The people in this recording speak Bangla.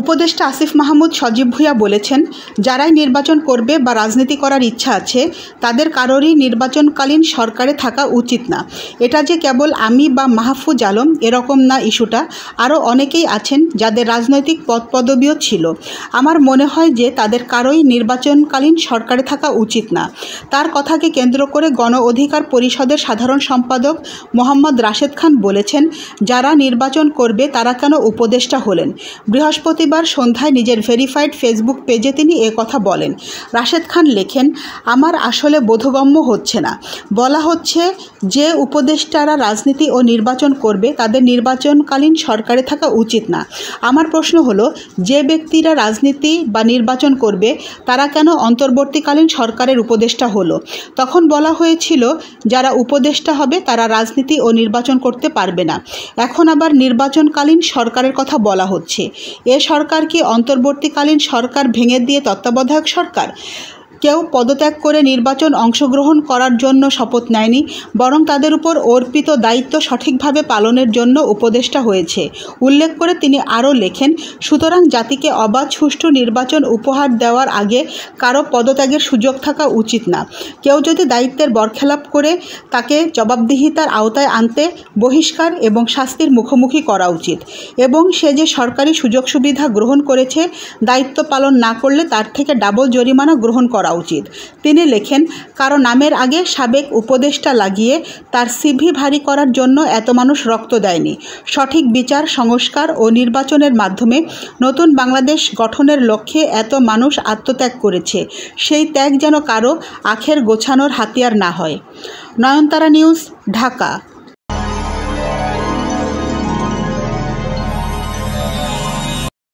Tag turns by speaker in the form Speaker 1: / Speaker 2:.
Speaker 1: উপদেষ্টা আসিফ মাহমুদ সজীব ভুঁইয়া বলেছেন, যারাই নির্বাচন করবে বা রাজনীতি করার ইচ্ছা আছে তাদের কারোরই নির্বাচনকালীন সরকারে থাকা উচিত না। এটা যে কেবল আমি বা মাহফুজ আলম এরকম না ইস্যুটা, আরও অনেকেই আছেন যাদের রাজনৈতিক পদপদবিও ছিল। আমার মনে হয় যে তাদের কারোই নির্বাচনকালীন সরকারে থাকা উচিত না। তার কথাকে কেন্দ্র করে গণ অধিকার পরিষদের সাধারণ সম্পাদক মোহাম্মদ রাশেদ খান বলেছেন, যারা নির্বাচন করবে তারা কেন উপদেষ্টা হলেন। বৃহস্পতিবার সন্ধ্যায় নিজের ভেরিফাইড ফেসবুক পেজে তিনি কথা বলেন। রাশেদ খান লেখেন, আমার আসলে বোধগম্য হচ্ছে না। বলা হচ্ছে যে উপদেষ্টারা রাজনীতি ও নির্বাচন করবে তাদের নির্বাচনকালীন সরকারে থাকা উচিত না। আমার প্রশ্ন হলো, যে ব্যক্তিরা রাজনীতি বা নির্বাচন করবে তারা কেন অন্তর্বর্তীকালীন সরকারের উপদেষ্টা হলো? তখন বলা হয়েছিল যারা উপদেষ্টা হবে তারা রাজনীতি ও নির্বাচন করতে পারবে না। এখন আবার নির্বাচনকালীন সরকারের কথা বলা হচ্ছে। এ সরকার কি অন্তর্বর্তীকালীন সরকার ভেঙে দিয়ে তত্ত্বাবধায়ক সরকার? কেউ পদত্যাগ করে নির্বাচন অংশগ্রহণ করার জন্য শপথ নেয়নি, বরং তাদের উপর অর্পিত দায়িত্ব সঠিকভাবে পালনের জন্য উপদেষ্টা হয়েছে। উল্লেখ করে তিনি আরও লেখেন, সুতরাং জাতিকে অবাধ সুষ্ঠু নির্বাচন উপহার দেওয়ার আগে কারো পদত্যাগের সুযোগ থাকা উচিত না। কেউ যদি দায়িত্বের বরখেলাপ করে তাকে জবাবদিহিতার আওতায় আনতে বহিষ্কার এবং শাস্তির মুখোমুখি করা উচিত, এবং সে যে সরকারি সুযোগ সুবিধা গ্রহণ করেছে দায়িত্ব পালন না করলে তার থেকে ডাবল জরিমানা গ্রহণ করা উচিত। তিনি লেখেন, কারো নামের আগে সাবেক উপদেষ্টা লাগিয়ে তার সিভি ভারী করার জন্য এত মানুষ রক্ত দেয়নি। সঠিক বিচার, সংস্কার ও নির্বাচনের মাধ্যমে নতুন বাংলাদেশ গঠনের লক্ষ্যে এত মানুষ আত্মত্যাগ করেছে। সেই ত্যাগ যেন কারো আখের গোছানোর হাতিয়ার না হয়। নয়নতারা নিউজ, ঢাকা।